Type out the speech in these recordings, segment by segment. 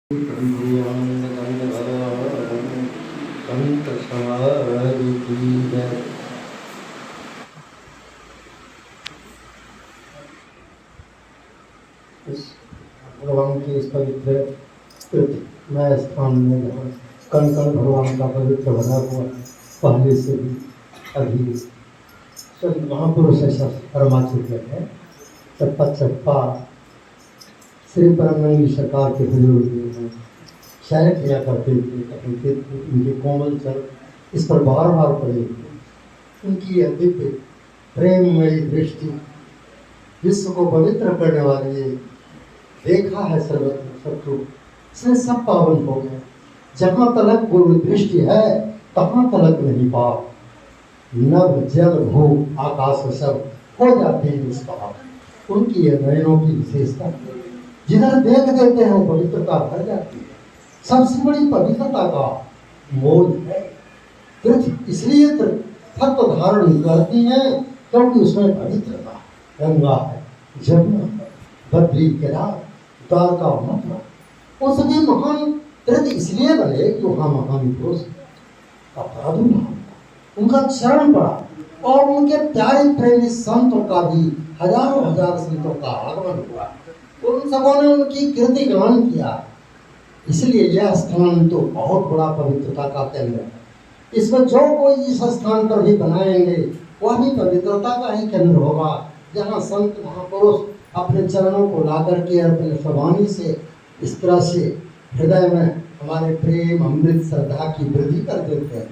भगवान के इस पवित्र मैं स्थान में जहाँ कण कण भगवान का पवित्र बना हुआ पहले से भी अभी संत महापुरुष ऐसा फरमा चुके हैं। चप्पा चप्पा श्री परमानंद सरकार के बुजुर्ग शायर किया करते थे, उनके कोमल चल इस पर बार बार पड़े थे। उनकी यह दिव्य प्रेममयी दृष्टि विश्व को पवित्र करने वाली है। देखा है सर्वत्र शत्रु इसमें सब पावन हो गए। जहाँ तलक गुरु दृष्टि है तहाँ तलक नहीं पाप। नभ जल भू आकाश सब हो जाते हैं इस पाप। उनकी ये नयनों की विशेषता जिधर देख देते हैं पवित्रता भर जाती है। सबसे बड़ी पवित्रता का मोल है। तीर्थ इसलिए तत्व धारण करती है क्योंकि उसमें पवित्रता गंगा है, जमुना है, बद्री केदार द्वारका मथुरा। वो सभी महान तीर्थ इसलिए बने कि वहाँ महान पुरुष का प्रादुर्भाव, उनका चरण पड़ा और उनके प्यारे प्रेमी संतों का भी हजारों हजार संतों का आगमन हुआ। उन सबों ने उनकी कीर्ति गान किया। इसलिए यह स्थान तो बहुत बड़ा पवित्रता का केंद्र है। इसमें जो कोई इस स्थान पर भी बनाएंगे वह भी पवित्रता का ही केंद्र होगा, जहाँ संत महापुरुष अपने चरणों को ला करके अपने सवानी से इस तरह से हृदय में हमारे प्रेम अमृत श्रद्धा की वृद्धि कर देते हैं,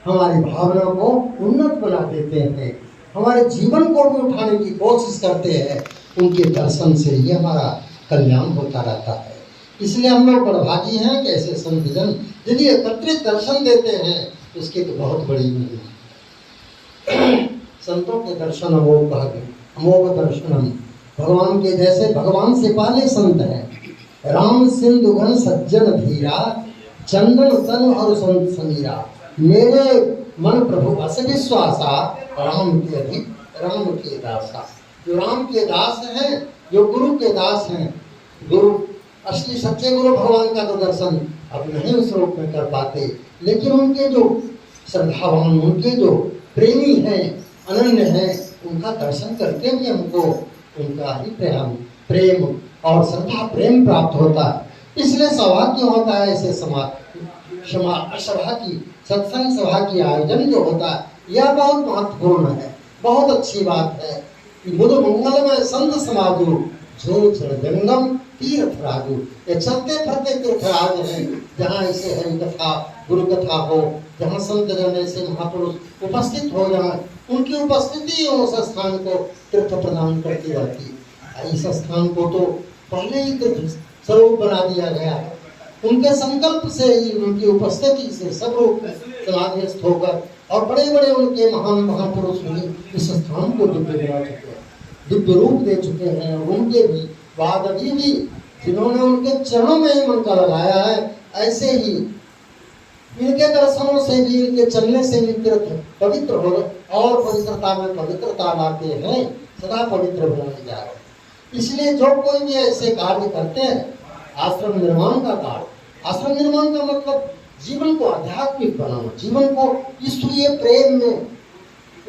हमारी भावना को उन्नत बना देते हैं, हमारे जीवन को भी उठाने की कोशिश करते हैं। उनके दर्शन से ही हमारा कल्याण होता रहता है। इसलिए हम लोग बड़भागी हैं कि ऐसे संत जन यदि एकत्रित दर्शन देते हैं उसकी तो बहुत बड़ी नहीं। संतों के दर्शन अमोघ दर्शनम। भगवान के जैसे भगवान से पहले संत हैं। राम सिंधु घन सज्जन धीरा चंदन तन और संत समीरा। मेरे मन प्रभु अस विश्वासा राम के अधिक राम के दासा। जो राम के दास हैं, जो गुरु के दास हैं, गुरु असली सच्चे गुरु भगवान का तो दर्शन अब नहीं उस रूप में कर पाते, लेकिन उनके जो श्रद्धावान, उनके जो प्रेमी हैं, अनन्य हैं, उनका दर्शन करके भी हमको उनका ही प्रेम और श्रद्धा प्रेम प्राप्त होता है। इसलिए सौभाग्य होता है ऐसे सभा की सत्संग सभा की आयोजन जो होता है यह बहुत महत्वपूर्ण है, बहुत अच्छी बात है। बुध मंगल में संत समागु जो जंगम तीर्थ राजू। ये चलते फिरते तीर्थराज हैं, जहाँ ऐसे हरि कथा गुरु कथा हो, जहाँ संत जन ऐसे महापुरुष उपस्थित हो जाए, उनकी उपस्थिति उस स्थान को तीर्थ प्रदान करती रहती है। इस स्थान को तो पहले ही तीर्थ स्वरूप बना दिया गया है। उनके संकल्प से ही, उनकी उपस्थिति से सब लोग समाधिस्थ होकर और बड़े बड़े उनके महान महापुरुष भी इस स्थान को दिव्य बना चुके हैं, दिव्य रूप दे चुके हैं। उनके भी बाद अभी भी जिन्होंने उनके चरणों में ही मन का लगाया है, ऐसे ही इनके दर्शनों से भी, इनके चलने से भी तीर्थ पवित्र हो और पवित्रता में पवित्रता लाते हैं, सदा पवित्र बनाने जा रहे हैं। इसलिए जो कोई भी ऐसे कार्य करते हैं, आश्रम निर्माण का कार्य, आश्रम निर्माण का मतलब जीवन को आध्यात्मिक बनाना, जीवन को ईश्वरीय प्रेम में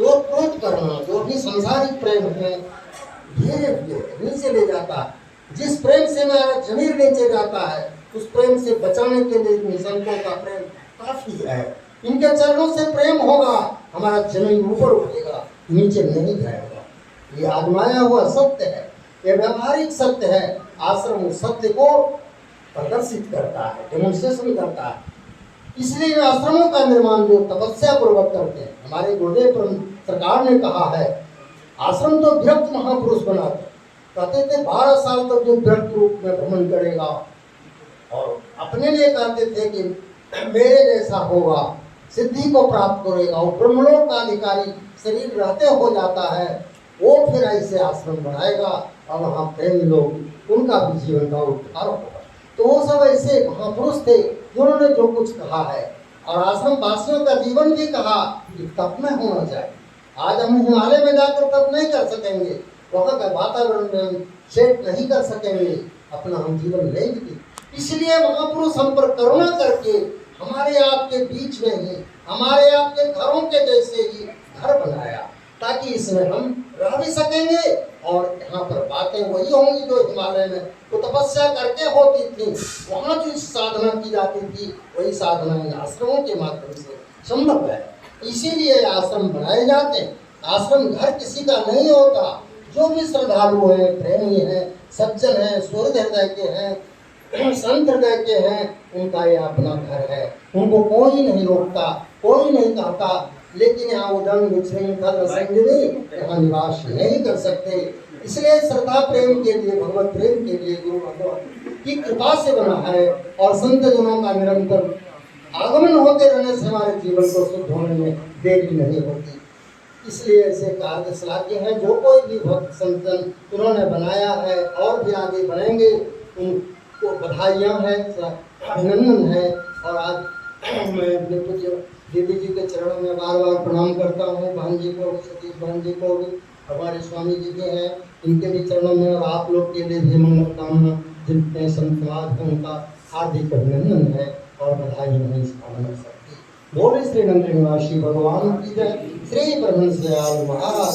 ओतप्रोत करना। जो भी सांसारिक प्रेम है धीरे धीरे नीचे ले जाता है। जिस प्रेम से मेरा जमीर नीचे जाता है उस प्रेम से बचाने के लिए संतों का प्रेम काफी है। इनके चरणों से प्रेम होगा, हमारा जमीन ऊपर उठेगा, नीचे नहीं जाएगा। ये आजमाया हुआ सत्य है, ये व्यवहारिक सत्य है। आश्रम सत्य को प्रदर्शित करता है, डेमोन्स्ट्रेशन करता है। इसलिए आश्रमों का निर्माण जो तपस्या पूर्वक करते हैं, हमारे गुरुदेव सरकार ने कहा है, आश्रम तो विरक्त महापुरुष बनाते, कहते थे 12 साल तक जो विरक्त रूप में भ्रमण करेगा और अपने लिए कहते थे कि मेरे जैसा होगा, सिद्धि को प्राप्त करेगा और ब्रह्मलोक का अधिकारी शरीर रहते हो जाता है, वो फिर ऐसे आश्रम बनाएगा और वहाँ प्रेमी लोग उनका भी जीवन का उद्धार होगा। तो वो सब ऐसे महापुरुष थे जिन्होंने जो कुछ कहा है। और आश्रम वासियों का जीवन भी कहा कि तप में होना चाहिए। आज हम हिमालय में जाकर तप नहीं कर सकेंगे, वहाँ का वातावरण में हम सेट नहीं कर सकेंगे, अपना हम जीवन नहीं इसलिए महापुरुष हम पर करुणा करके हमारे आपके बीच में ही, हमारे आपके घरों के जैसे ही घर बनाया, ताकि इसमें हम रह भी सकेंगे और यहाँ पर बातें वही होंगी जो हिमालय में तो तपस्या करके होती थी। वहाँ जो साधना की जाती थी वही साधना इन आश्रमों के माध्यम से संभव है। इसीलिए आश्रम बनाए जाते हैं। आश्रम घर किसी का नहीं होता। जो भी श्रद्धालु हैं, प्रेमी हैं, सज्जन हैं, सुहृद हृदय के हैं, संत हृदय के हैं, उनका ये अपना घर है। उनको कोई नहीं रोकता, कोई नहीं कहता, लेकिन यहाँ उदंग विचृंखल संजनी यहाँ निवास नहीं कर सकते। इसलिए श्रद्धा प्रेम के लिए, भगवत प्रेम के लिए गुरु भगवान की कृपा से बना है और संत जनों का निरंतर आगमन होते रहने से हमारे जीवन को शुद्ध होने में देरी नहीं होती। इसलिए ऐसे कार्य श्लाघ्य हैं। जो कोई भी भक्त संतन उन्होंने बनाया है और भी आगे बढ़ेंगे, उनको बधाइयाँ हैं, अभिनंदन है। और आज मैं अपने पूज्य दीदी जी के चरणों में बार बार प्रणाम करता हूँ। बहन जी को, सतीश बहन जी को भी, हमारे स्वामी जी के हैं, इनके भी चरणों में, और आप लोग के लिए भी मंगल कामना जितने संत समाज हैं उनका हार्दिक अभिनंदन है और बधाई नहीं इस कामना सकती। बोले श्री नंद निवासी भगवान की जय। श्री ब्रह्मन श्री महाराज।